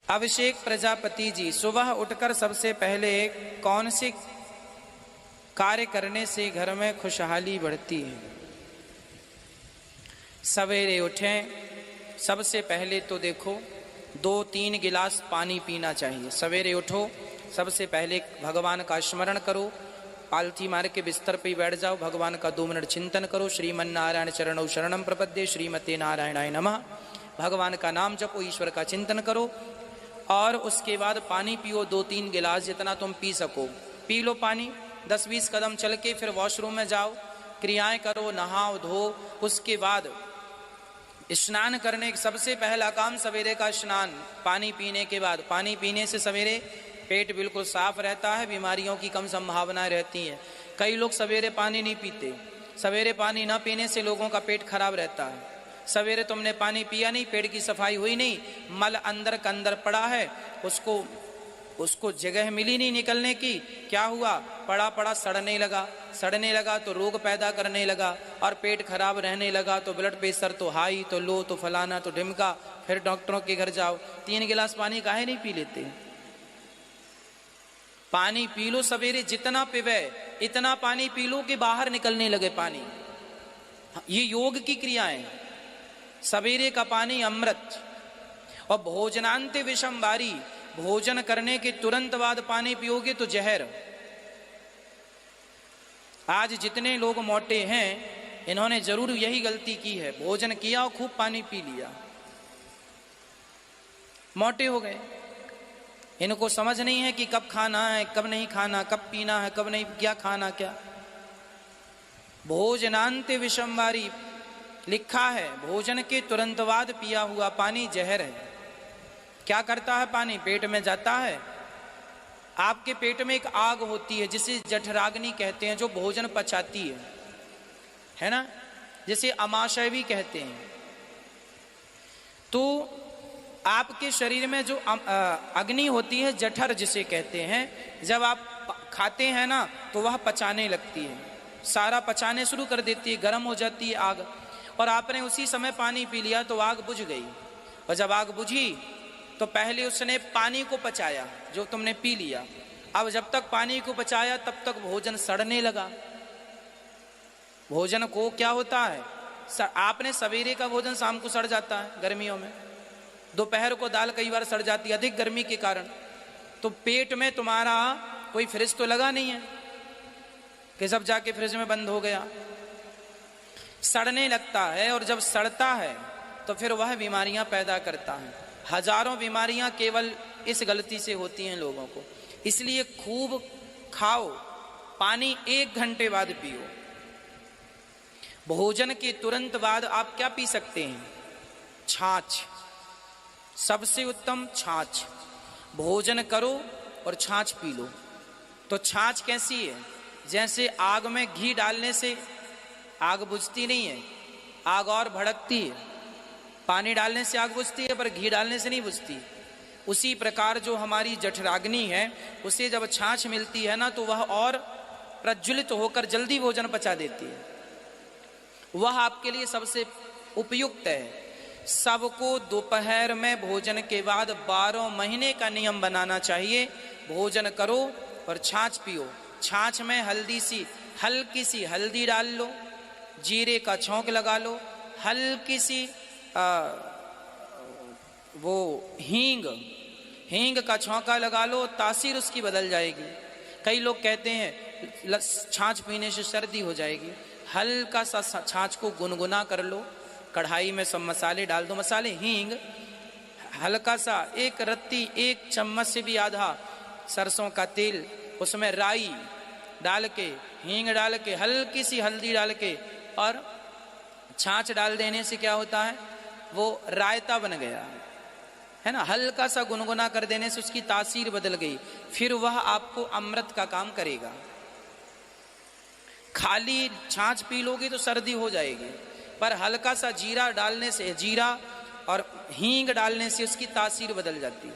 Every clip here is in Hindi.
अभिषेक प्रजापति जी, सुबह उठकर सबसे पहले कौन से कार्य करने से घर में खुशहाली बढ़ती है? सवेरे उठें, सबसे पहले तो देखो 2-3 गिलास पानी पीना चाहिए। सवेरे उठो, सबसे पहले भगवान का स्मरण करो, पालथी मार के बिस्तर पे बैठ जाओ, भगवान का 2 मिनट चिंतन करो। श्रीमन नारायण चरणौ शरणम प्रपद्ये, श्रीमते नारायणाय नमः। भगवान का नाम जपो, ईश्वर का चिंतन करो और उसके बाद पानी पियो 2-3 गिलास, जितना तुम पी सको पी लो पानी। 10-20 कदम चल के फिर वॉशरूम में जाओ, क्रियाएं करो, नहाओ धो। उसके बाद स्नान करने, सबसे पहला काम सवेरे का स्नान। पानी पीने के बाद, पानी पीने से सवेरे पेट बिल्कुल साफ रहता है, बीमारियों की कम संभावनाएं रहती हैं। कई लोग सवेरे पानी नहीं पीते। सवेरे पानी न पीने से लोगों का पेट खराब रहता है। सवेरे तुमने पानी पिया नहीं, पेट की सफाई हुई नहीं, मल अंदर का अंदर पड़ा है, उसको जगह मिली नहीं निकलने की। क्या हुआ? पड़ा पड़ा सड़ने लगा तो रोग पैदा करने लगा और पेट खराब रहने लगा तो ब्लड प्रेशर तो हाई तो लो तो फलाना तो ढिमका। फिर डॉक्टरों के घर जाओ। 3 गिलास पानी काहे नहीं पी लेते? पानी पी लो सवेरे, जितना पीवे इतना पानी पी लो कि बाहर निकलने लगे पानी। ये योग की क्रियाएं। सवेरे का पानी अमृत। और भोजनांते विषम वारी, भोजन करने के तुरंत बाद पानी पियोगे तो जहर। आज जितने लोग मोटे हैं, इन्होंने जरूर यही गलती की है, भोजन किया और खूब पानी पी लिया, मोटे हो गए। इनको समझ नहीं है कि कब खाना है, कब नहीं खाना, कब पीना है, कब नहीं, क्या खाना क्या। भोजनांते विषम वारी लिखा है, भोजन के तुरंत बाद पिया हुआ पानी जहर है। क्या करता है पानी? पेट में जाता है। आपके पेट में एक आग होती है जिसे जठराग्नि कहते हैं, जो भोजन पचाती है ना, जिसे अमाशय भी कहते हैं। तो आपके शरीर में जो अग्नि होती है, जठर जिसे कहते हैं, जब आप खाते हैं ना तो वह पचाने लगती है, सारा पचाने शुरू कर देती है, गर्म हो जाती है आग। और आपने उसी समय पानी पी लिया तो आग बुझ गई। और जब आग बुझी तो पहले उसने पानी को पचाया जो तुमने पी लिया। अब जब तक पानी को पचाया तब तक भोजन सड़ने लगा। भोजन को क्या होता है, आपने सवेरे का भोजन शाम को सड़ जाता है गर्मियों में, दोपहर को दाल कई बार सड़ जाती है अधिक गर्मी के कारण। तो पेट में तुम्हारा कोई फ्रिज तो लगा नहीं है कि सब जाके फ्रिज में बंद हो गया। सड़ने लगता है और जब सड़ता है तो फिर वह बीमारियां पैदा करता है। हजारों बीमारियां केवल इस गलती से होती हैं लोगों को। इसलिए खूब खाओ, पानी 1 घंटे बाद पियो। भोजन के तुरंत बाद आप क्या पी सकते हैं? छाछ। सबसे उत्तम छाछ। भोजन करो और छाछ पी लो। तो छाछ कैसी है? जैसे आग में घी डालने से आग बुझती नहीं है, आग और भड़कती है। पानी डालने से आग बुझती है पर घी डालने से नहीं बुझती। उसी प्रकार जो हमारी जठराग्नि है, उसे जब छाछ मिलती है ना तो वह और प्रज्वलित होकर जल्दी भोजन पचा देती है। वह आपके लिए सबसे उपयुक्त है। सबको दोपहर में भोजन के बाद 12 महीने का नियम बनाना चाहिए। भोजन करो और छाछ पियो। छाछ में हल्की सी हल्दी डाल लो, जीरे का छौंक लगा लो, हल्की सी वो हींग का छौंका लगा लो, तासीर उसकी बदल जाएगी। कई लोग कहते हैं छाछ पीने से सर्दी हो जाएगी। हल्का सा छाछ को गुनगुना कर लो, कढ़ाई में सब मसाले डाल दो, मसाले हींग, हल्का सा 1 रत्ती 1 चम्मच से भी आधा सरसों का तेल, उसमें राई डाल के, हींग डाल के, हल्की सी हल्दी डाल के और छाछ डाल देने से क्या होता है, वो रायता बन गया है ना। हल्का सा गुनगुना कर देने से उसकी तासीर बदल गई, फिर वह आपको अमृत का काम करेगा। खाली छाछ पी लोगे तो सर्दी हो जाएगी, पर हल्का सा जीरा डालने से, जीरा और हींग डालने से उसकी तासीर बदल जाती है।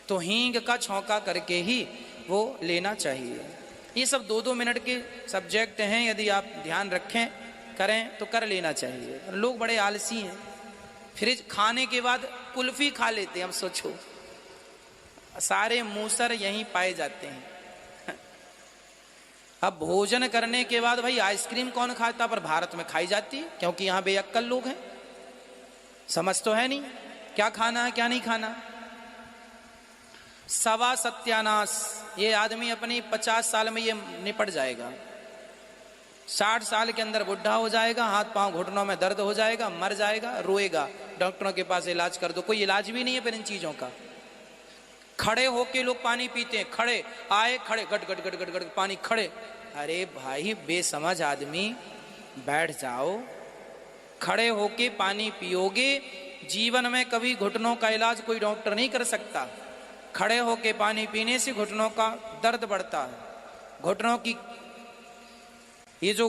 तो हींग का छौंका करके ही वो लेना चाहिए। ये सब 2-2 मिनट के सब्जेक्ट हैं, यदि आप ध्यान रखें करें तो कर लेना चाहिए। लोग बड़े आलसी हैं, फ्रिज खाने के बाद कुल्फी खा लेते हैं। अब सोचो सारे मूसर यहीं पाए जाते हैं। अब भोजन करने के बाद भाई आइसक्रीम कौन खाता, पर भारत में खाई जाती है, क्योंकि यहां बेअक्कल लोग हैं, समझ तो है नहीं क्या खाना है क्या नहीं खाना। सवा सत्यानाश, ये आदमी अपनी 50 साल में ये निपट जाएगा, 60 साल के अंदर बुढ़ा हो जाएगा, हाथ पांव घुटनों में दर्द हो जाएगा, मर जाएगा, रोएगा, डॉक्टरों के पास इलाज कर दो, कोई इलाज भी नहीं है फिर इन चीजों का। खड़े होके लोग पानी पीते हैं, खड़े आए खड़े गट गट गट गट गट पानी खड़े। अरे भाई बेसमझ आदमी, बैठ जाओ, खड़े होके पानी पियोगे। जीवन में कभी घुटनों का इलाज कोई डॉक्टर नहीं कर सकता। खड़े होके पानी पीने से घुटनों का दर्द बढ़ता है, घुटनों की ये जो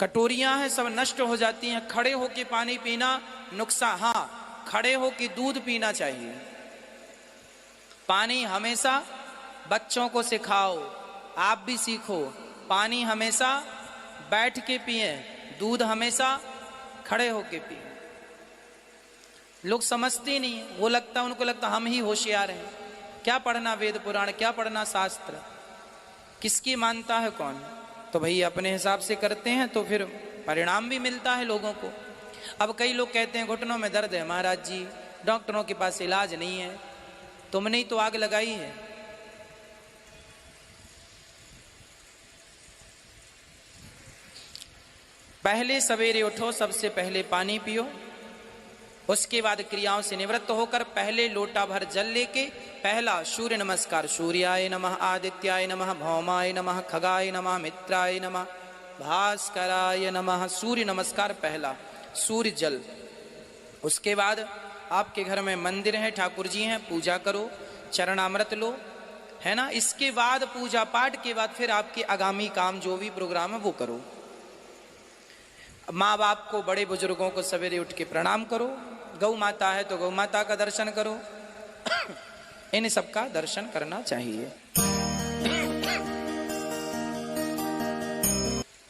कटोरियां हैं सब नष्ट हो जाती हैं। खड़े होके पानी पीना नुकसान, हाँ खड़े होके दूध पीना चाहिए। पानी हमेशा बच्चों को सिखाओ, आप भी सीखो, पानी हमेशा बैठ के पिए, दूध हमेशा खड़े होके पिए। लोग समझते नहीं, वो लगता उनको लगता हम ही होशियार हैं। क्या पढ़ना वेद पुराण, क्या पढ़ना शास्त्र, किसकी मानता है कौन। तो भाई अपने हिसाब से करते हैं तो फिर परिणाम भी मिलता है लोगों को। अब कई लोग कहते हैं घुटनों में दर्द है महाराज जी, डॉक्टरों के पास इलाज नहीं है। तुमने ही तो आग लगाई है। पहले सवेरे उठो, सबसे पहले पानी पियो, उसके बाद क्रियाओं से निवृत्त होकर पहले लोटा भर जल लेके पहला सूर्य नमस्कार, सूर्याय नमः, आदित्याय नमः, भौमाय नमः, खगाय नमः, मित्राय नमः, भास्कराय नमः, सूर्य नमस्कार पहला, सूर्य जल। उसके बाद आपके घर में मंदिर है, ठाकुर जी हैं, पूजा करो, चरणामृत लो, है ना। इसके बाद पूजा पाठ के बाद फिर आपके आगामी काम जो भी प्रोग्राम है वो करो। माँ बाप को, बड़े बुजुर्गों को सवेरे उठ के प्रणाम करो, गौ माता है तो गौ माता का दर्शन करो, इन सब का दर्शन करना चाहिए।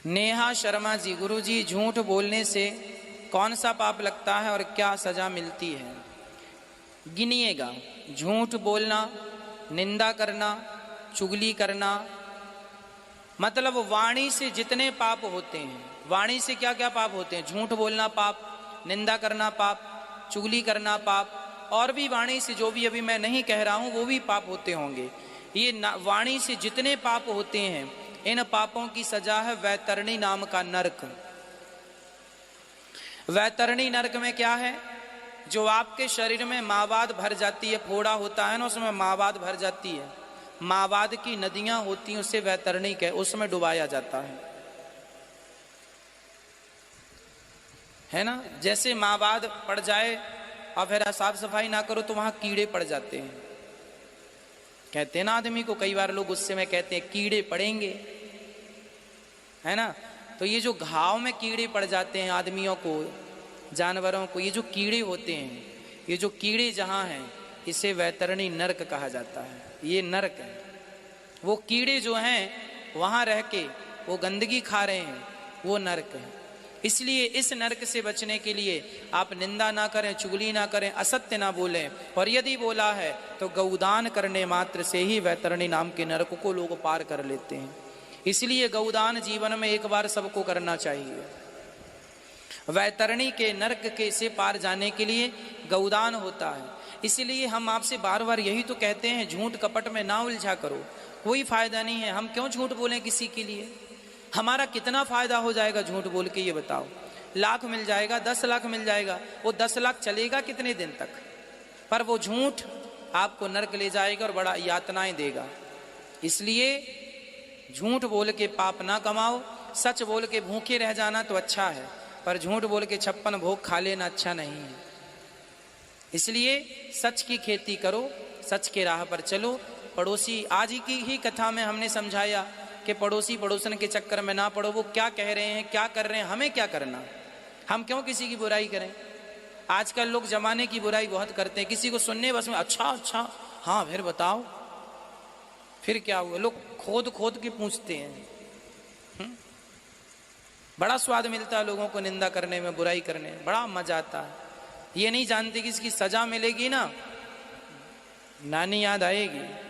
नेहा शर्मा जी, गुरु जी झूठ बोलने से कौन सा पाप लगता है और क्या सजा मिलती है। गिनिएगा, झूठ बोलना, निंदा करना, चुगली करना, मतलब वाणी से जितने पाप होते हैं, वाणी से क्या क्या पाप होते हैं, झूठ बोलना पाप, निंदा करना पाप, चुगली करना पाप, और भी वाणी से जो भी अभी मैं नहीं कह रहा हूं वो भी पाप होते होंगे। ये वाणी से जितने पाप होते हैं, इन पापों की सजा है वैतरणी नाम का नरक। वैतरणी नरक में क्या है, जो आपके शरीर में मावाद भर जाती है, फोड़ा होता है ना उसमें मावाद भर जाती है, मावाद की नदियां होती हैं, उससे वैतरणी कहे, उसमें डुबाया जाता है ना। जैसे मावाद पड़ जाए और फिर साफ सफाई ना करो तो वहां कीड़े पड़ जाते हैं, कहते हैं ना आदमी को, कई बार लोग गुस्से में कहते हैं कीड़े पड़ेंगे, है ना। तो ये जो घाव में कीड़े पड़ जाते हैं आदमियों को, जानवरों को, ये जो कीड़े होते हैं, ये जो कीड़े जहां हैं इसे वैतरणी नरक कहा जाता है। ये नरक है, वो कीड़े जो हैं वहां रह के वो गंदगी खा रहे हैं, वो नरक है। इसलिए इस नरक से बचने के लिए आप निंदा ना करें, चुगली ना करें, असत्य ना बोलें, और यदि बोला है तो गौदान करने मात्र से ही वैतरणी नाम के नरक को लोग पार कर लेते हैं। इसलिए गौदान जीवन में एक बार सबको करना चाहिए। वैतरणी के नरक के से पार जाने के लिए गौदान होता है। इसलिए हम आपसे बार बार यही तो कहते हैं, झूठ कपट में ना उलझा करो, कोई फायदा नहीं है। हम क्यों झूठ बोलें किसी के लिए, हमारा कितना फायदा हो जाएगा झूठ बोल के, ये बताओ। लाख मिल जाएगा, 10 लाख मिल जाएगा, वो 10 लाख चलेगा कितने दिन तक, पर वो झूठ आपको नरक ले जाएगा और बड़ा यातनाएं देगा। इसलिए झूठ बोल के पाप ना कमाओ, सच बोल के भूखे रह जाना तो अच्छा है, पर झूठ बोल के 56 भोग खा लेना अच्छा नहीं है। इसलिए सच की खेती करो, सच के राह पर चलो। पड़ोसी, आज की ही कथा में हमने समझाया कि पड़ोसी पड़ोसन के चक्कर में ना पड़ो, वो क्या कह रहे हैं, क्या कर रहे हैं, हमें क्या करना, हम क्यों किसी की बुराई करें। आजकल लोग जमाने की बुराई बहुत करते हैं, किसी को सुनने बस में अच्छा अच्छा, हाँ फिर बताओ, फिर क्या हुआ, लोग खोद खोद के पूछते हैं। बड़ा स्वाद मिलता है लोगों को निंदा करने में, बुराई करने में, बड़ा मजा आता है। ये नहीं जानते कि इसकी सजा मिलेगी ना, नानी याद आएगी।